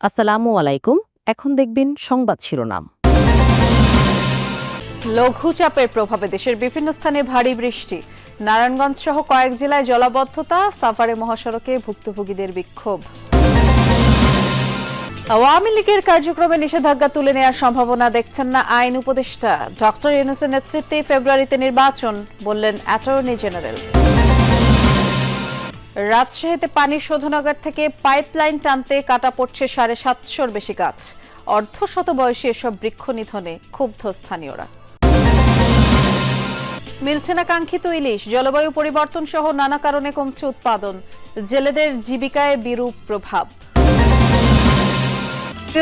আসসালামু আলাইকুম। এখন দেখবেন সংবাদ শিরোনাম। লঘুচাপের প্রভাবে দেশের বিভিন্ন স্থানে ভারী বৃষ্টি, নারায়ণগঞ্জ সহ কয়েক জেলায় জলাবদ্ধতা, সাভারে মহাসড়কে ভুক্তভোগীদের বিক্ষোভ। আওয়ামী লীগের কার্যক্রমে নিষেধাজ্ঞা তুলে নেওয়ার সম্ভাবনা দেখছেন না আইন উপদেষ্টা। ডক্টর ইউনূসের নেতৃত্বে ফেব্রুয়ারিতে নির্বাচন, বললেন অ্যাটর্নি জেনারেল। রাজশাহীতে পানির শোধনাগার থেকে পাইপলাইন টানতে কাটা পড়ছে ৭৫০-র বেশি গাছ। অর্ধশত বয়সী এসব বৃক্ষ নিধনে ক্ষুব্ধ স্থানীয়রা। মিলছে না কাঙ্ক্ষিত ইলিশ, জলবায়ু পরিবর্তন সহ নানা কারণে কমছে উৎপাদন, জেলেদের জীবিকায় বিরূপ প্রভাব।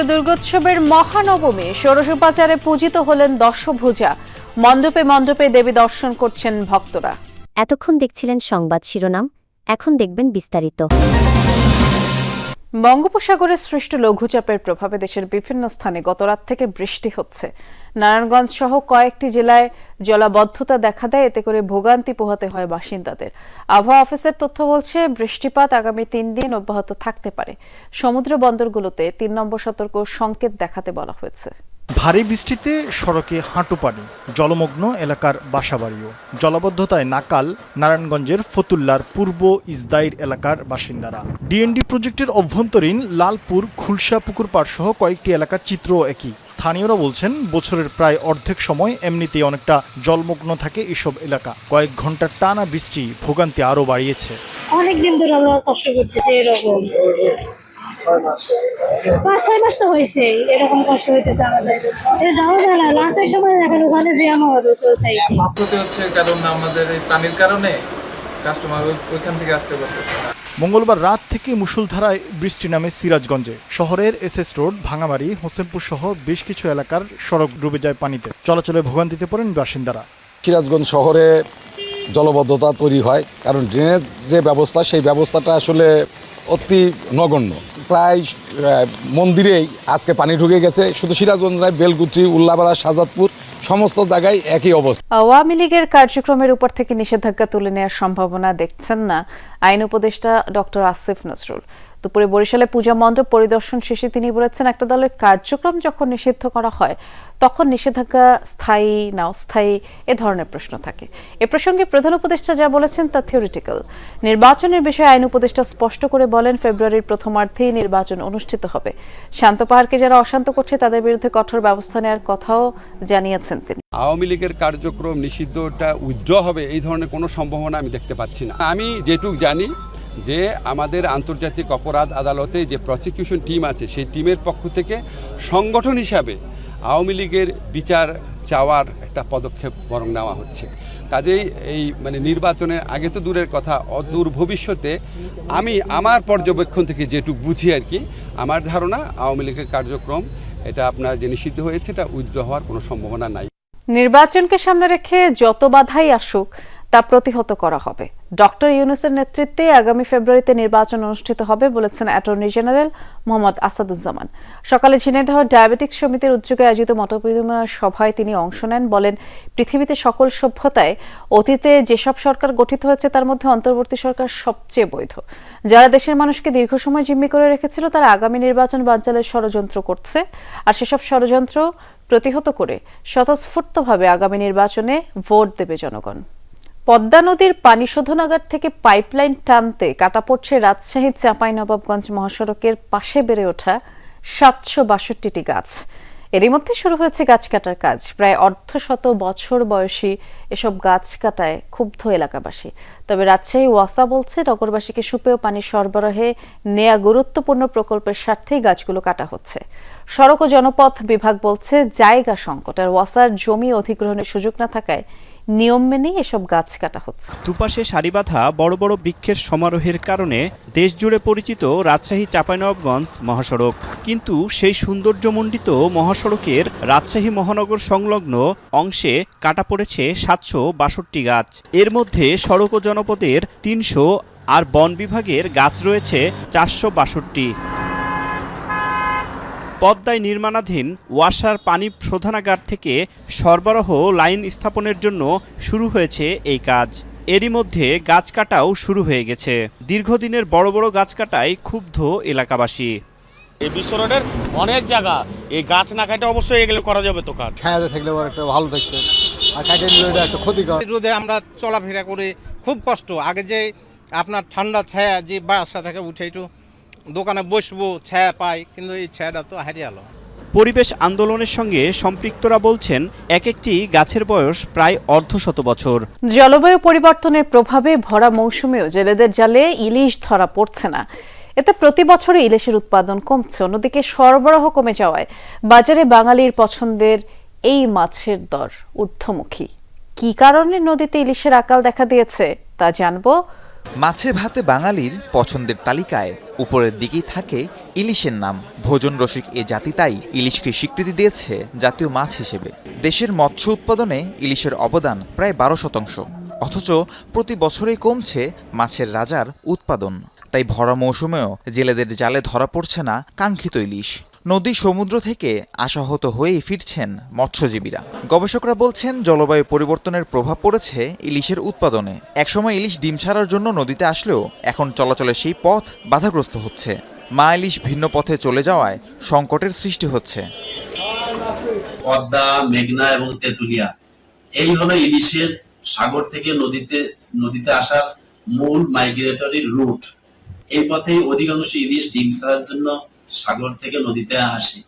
দুর্গোৎসবের মহানবমী ষোড়শোপাচারে পূজিত হলেন দশভুজা, মণ্ডপে মণ্ডপে দেবী দর্শন করছেন ভক্তরা। এতক্ষণ দেখছিলেন সংবাদ শিরোনাম, এখন দেখবেন বিস্তারিত। বঙ্গোপসাগরে সৃষ্ট লঘুচাপের প্রভাবে দেশের বিভিন্ন স্থানে গতরাত থেকে বৃষ্টি হচ্ছে। নারায়ণগঞ্জ সহ কয়েকটি জেলায় জলাবদ্ধতা দেখা দেয়, এতে করে ভোগান্তি পোহাতে হয় বাসিন্দাদের। আবহাওয়া অফিসের তথ্য বলছে, বৃষ্টিপাত আগামী ৩ দিন অব্যাহত থাকতে পারে। সমুদ্র বন্দরগুলোতে ৩ নম্বর সতর্ক সংকেত দেখাতে বলা হয়েছে। ভারী বৃষ্টিতে সড়কে হাঁটু পানি, জলমগ্ন এলাকার বাসাবাড়িও। জলাবদ্ধতায় নাকাল নারায়ণগঞ্জের ফতুল্লার পূর্ব ইসদাইর এলাকার বাসিন্দারা। ডিএনডি প্রজেক্টের অভ্যন্তরীণ লালপুর খুলশা পুকুর পাড় সহ কয়েকটি এলাকার চিত্র একই। স্থানীয়রা বলছেন, বছরের প্রায় অর্ধেক সময় এমনিতেই অনেকটা জলমগ্ন থাকে এসব এলাকা। কয়েক ঘন্টার টানা বৃষ্টি ভোগান্তি আরও বাড়িয়েছে। অনেকদিন ধরে আমরা কষ্ট করতেছি, এরকম 5-6 মাস তো হয়েছে এরকম কষ্ট হইতেছে আমাদের। যাওয়া যায় না, লাঞ্চের সময় এখন ওখানে জ্যাম হবে হচ্ছে, কারণ আমাদের এই পানির কারণে কাস্টমার ওইখান থেকে আসতে পারতেছে না। মঙ্গলবার রাত থেকে মুষলধারায় বৃষ্টি নামে সিরাজগঞ্জে। শহরের এসএস রোড, ভাঙামারি, হোসেনপুর সহ বেশ কিছু এলাকার সড়ক ডুবে যায় পানিতে। চলাচলে ভোগান্তিতে পড়েন বাসিন্দারা। সিরাজগঞ্জ শহরে জলবদ্ধতা তৈরি হয়, কারণ ড্রেনেজ যে ব্যবস্থা, সেই ব্যবস্থাটা আসলে অতি নগণ্য। প্রায় মন্দিরেই আজকে পানি ঢুকে গেছে। শুধু সিরাজগঞ্জ নয়, বেলকুচি, উল্লাপাড়া, শাহজাদপুর সমস্ত জায়গায় একই অবস্থা। আওয়ামী লীগের কার্যক্রমের উপর থেকে নিষেধাজ্ঞা তুলে নেওয়ার সম্ভাবনা দেখছেন না আইন উপদেষ্টা ডক্টর আসিফ নজরুল। দুপুরে বরিশালে পূজা মণ্ডপ পরিদর্শন শেষে তিনি বলেছেন, একটা দলের কার্যক্রম যখন নিষিদ্ধ করা হয় তখন নিষেধাজ্ঞা স্থায়ী না অস্থায়ী এ ধরনের প্রশ্ন থাকে। এ প্রসঙ্গে প্রধান উপদেষ্টা যা বলেছেন তা থিওরিটিক্যাল। নির্বাচনের বিষয়ে আইন উপদেষ্টা স্পষ্ট করে বলেন, ফেব্রুয়ারির প্রথমার্ধেই নির্বাচন অনুষ্ঠিত হবে। শান্ত পাহাড়কে যারা অশান্ত করছে তাদের বিরুদ্ধে কঠোর ব্যবস্থা নেওয়ার কথাও জানিয়েছেন তিনি। আওয়ামী লীগের কার্যক্রম নিষিদ্ধটা উইথড্র হবে এই ধরনের কোনো সম্ভাবনা আমি দেখতে পাচ্ছি না। আমি যেটুকু জানি যে আমাদের আন্তর্জাতিক অপরাধ আদালতে যে প্রসিকিউশন টিম আছে, সেই টিমের পক্ষ থেকে সংগঠন হিসাবে আওয়ামী লীগের বিচার চাওয়ার একটা পদক্ষেপ বরং নেওয়া হচ্ছে। কাজেই এই নির্বাচনের আগে তো দূরের কথা, অদূর ভবিষ্যতে আমি আমার পর্যবেক্ষণ থেকে যেটুকু বুঝি আর কি, আমার ধারণা আওয়ামী লীগের কার্যক্রম এটা আপনার যে নিষিদ্ধ হয়েছে এটা উইথড্র হওয়ার কোনো সম্ভাবনা নাই। নির্বাচনকে সামনে রেখে যত বাধাই আসুক তা প্রতিহত করা হবে। ডক্টর ইউনূসের নেতৃত্বে আগামী ফেব্রুয়ারিতে নির্বাচন অনুষ্ঠিত হবে বলেছেন অ্যাটর্নি জেনারেল মোহাম্মদ আসাদুজ্জামান। সকালে ঝিনাইদহ ডায়াবেটিক সমিতির উদ্যোগে আয়োজিত মতবিনিময় সভায় তিনি অংশ নেন। বলেন, পৃথিবীতে সকল সভ্যতায় অতীতে যেসব সরকার গঠিত হয়েছে তার মধ্যে অন্তর্বর্তী সরকার সবচেয়ে বৈধ। যারা দেশের মানুষকে দীর্ঘ সময় জিম্মি করে রেখেছিল তারা আগামী নির্বাচন বানচালের ষড়যন্ত্র করছে, আর সেসব ষড়যন্ত্র প্রতিহত করে স্বতঃস্ফূর্তভাবে আগামী নির্বাচনে ভোট দেবে জনগণ। পদ্মা নদীর পানি শোধনাগার থেকে পাইপলাইন টানতে কাটা পড়ছে রাজশাহী চাঁপাইনবাবগঞ্জ মহাসড়কের পাশে বেড়ে ওঠা ৭৬২টি গাছ। এরই মধ্যে শুরু হয়েছে গাছ কাটার কাজ। প্রায় অর্ধশত বছর বয়সী এসব গাছ কাটায় ক্ষুব্ধ এলাকাবাসী। তবে রাজশাহী ওয়াসা বলছে, নগরবাসীকে সুপেয় পানি সরবরাহে নেয়া গুরুত্বপূর্ণ প্রকল্পের স্বার্থেই গাছগুলো কাটা হচ্ছে। সড়ক ও জনপথ বিভাগ বলছে, জায়গা সংকট আর ওয়াসার জমি অধিগ্রহণের সুযোগ না থাকায় নিয়ম মেনেই এসব গাছ কাটা হচ্ছে। দুপাশে সারিবাঁধা বড় বড় বৃক্ষের সমারোহের কারণে দেশজুড়ে পরিচিত রাজশাহী চাঁপাইনবাবগঞ্জ মহাসড়ক। কিন্তু সেই সৌন্দর্যমণ্ডিত মহাসড়কের রাজশাহী মহানগর সংলগ্ন অংশে কাটা পড়েছে ৭৬২ গাছ। এর মধ্যে সড়ক ও জনপদের ৩০০ আর বন বিভাগের গাছ রয়েছে ৪৬২। পদ্মায় নির্মাণাধীন ওয়াসার পানি শোধনাগার থেকে সরবরাহ লাইন স্থাপনের জন্য শুরু হয়েছে এই কাজ। এরই মধ্যে গাছ কাটাও শুরু হয়ে গেছে। দীর্ঘদিনের বড় বড় গাছ কাটায় ক্ষুব্ধ এলাকাবাসী। এই বিশ্ব রোডের অনেক জায়গা এই গাছ না কাটে অবশ্যই এগুলো করা যাবে তো কাজ। ছায়াতে থাকলে একটা ভালো থাকতো, আর কাটে দিলে এটা একটা ক্ষতিকর। রোদে আমরা চলাফেরা করি খুব কষ্ট। আগে যে আপনার ঠান্ডা ছায়া যে বাসা থেকে উঠে একটু দোকানে বসবো ছায়া পাই, কিন্তু এই ছায়াটা তো হারিয়ে গেল। পরিবেশ আন্দোলনের সঙ্গে সম্পৃক্তরা বলছেন এক একটি গাছের বয়স প্রায় অর্ধশত বছর। জলবায়ু পরিবর্তনের প্রভাবে ভরা মৌসুমেও জেলেদের জালে ইলিশ ধরা পড়ছে না। এতে প্রতি বছরই ইলিশের উৎপাদন কমছে, অন্যদিকে সরবরাহ কমে যাওয়ায় বাজারে বাঙালির পছন্দের এই মাছের দর ঊর্ধ্বমুখী। কী কারণে নদীতে ইলিশের আকাল দেখা দিয়েছে তা জানবো। মাছে ভাতে বাঙালির পছন্দের তালিকায় উপরের দিকেই থাকে ইলিশের নাম। ভোজন রসিক এ জাতি তাই ইলিশকে স্বীকৃতি দিয়েছে জাতীয় মাছ হিসেবে। দেশের মৎস্য উৎপাদনে ইলিশের অবদান প্রায় 12%, অথচ প্রতি বছরেই কমছে মাছের রাজার উৎপাদন। তাই ভরা মৌসুমেও জেলেদের জালে ধরা পড়ছে না কাঙ্ক্ষিত ইলিশ। নদী সমুদ্র থেকে আশাহত হয়েই ফিরছেন মৎস্যজীবীরা। গবেষকরা বলছেন জলবায়ু পরিবর্তনের প্রভাব পড়েছে ইলিশের উৎপাদনে। একসময় ইলিশ ডিম ছাড়ার জন্য নদীতে আসলেও এখন চলাচলের সেই পথ বাধাগ্রস্ত হচ্ছে। মা ইলিশ ভিন্ন পথে চলে যাওয়ায় সংকটের সৃষ্টি হচ্ছে। পদ্মা, মেঘনা এবং তেঁতুলিয়া এই হলো ইলিশের সাগর থেকে নদীতে আসার মূল মাইগ্রেটরি রুট। এই পথেই অধিকাংশ ইলিশ ডিম ছাড়ার জন্য সাগর থেকে নদীতে আসে।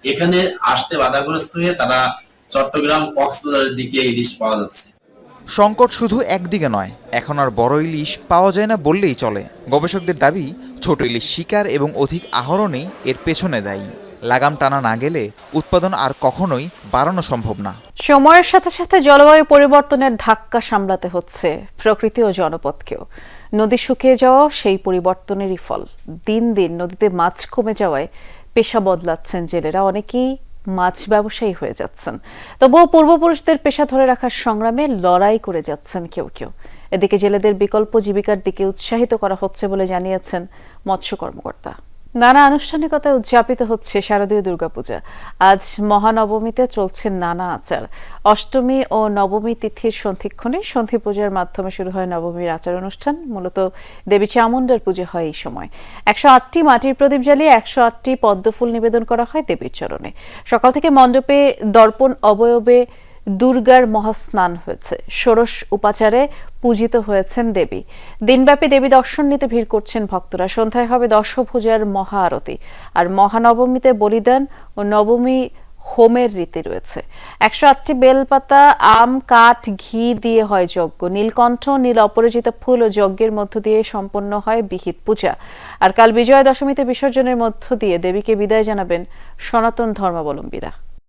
এখানে আসতে বাধাগ্রস্ত হয়ে তারা চট্টগ্রাম, কক্সবাজারের দিকে ইলিশ পাওয়া যাচ্ছে। সংকট শুধু একদিকে নয়, এখন আর বড় ইলিশ পাওয়া যায় না বললেই চলে। গবেষকদের দাবি, ছোট ইলিশ শিকার এবং অধিক আহরণই এর পেছনে দায়ী। লাগাম টানা না গেলে উৎপাদন আর কখনোই বাড়ানো সম্ভব না। সময়ের সাথে সাথে জলবায়ু পরিবর্তনের ধাক্কা সামলাতে হচ্ছে প্রকৃতি ও জনপদকেও। নদী শুকিয়ে যাওয়া সেই পরিবর্তনেরই ফল। দিন দিন নদীতে মাছ কমে যাওয়ায় পেশা বদলাচ্ছেন জেলেরা, অনেকেই মাছ ব্যবসায়ী হয়ে যাচ্ছেন। তবুও পূর্বপুরুষদের পেশা ধরে রাখার সংগ্রামে লড়াই করে যাচ্ছেন কেউ কেউ। এদিকে জেলেদের বিকল্প জীবিকার দিকে উৎসাহিত করা হচ্ছে বলে জানিয়েছেন মৎস্য কর্মকর্তা। নানা আনুষ্ঠানিকতায় উদযাপিত হচ্ছে শারদীয় দুর্গাপূজা। আজ মহানবমীতে চলছে নানা আচার। অষ্টমী ও নবমী তিথির সন্ধিক্ষণে সন্ধি পূজার মাধ্যমে শুরু হয় নবমীর আচার অনুষ্ঠান। মূলত দেবী চামুণ্ডার পুজো হয় এই সময়। 108টি মাটির প্রদীপ জ্বালিয়ে 108টি পদ্মফুল নিবেদন করা হয় দেবীর চরণে। সকাল থেকে মণ্ডপে দর্পণ অবয়বে দুর্গার মহাস্নান হয়েছে। ষোড়শ উপাচারে পূজিত হয়েছেন দেবী। দিনব্যাপী দেবী দর্শন নিতে ভিড় করছেন ভক্তরা। সন্ধ্যায় হবে দশভূজার মহা আরতি। আর মহানবমীতে বলিদান ও নবমী হোমের রীতি রয়েছে। 108টি বেলপাতা, আম, কাঠ, ঘি দিয়ে হয় যজ্ঞ। নীলকণ্ঠ, নীল অপরাজিত ফুল ও যজ্ঞের মধ্য দিয়ে সম্পন্ন হয় বিহিত পূজা। আর কাল বিজয়া দশমীতে বিসর্জনের মধ্য দিয়ে দেবীকে বিদায় জানাবেন সনাতন ধর্মাবলম্বীরা।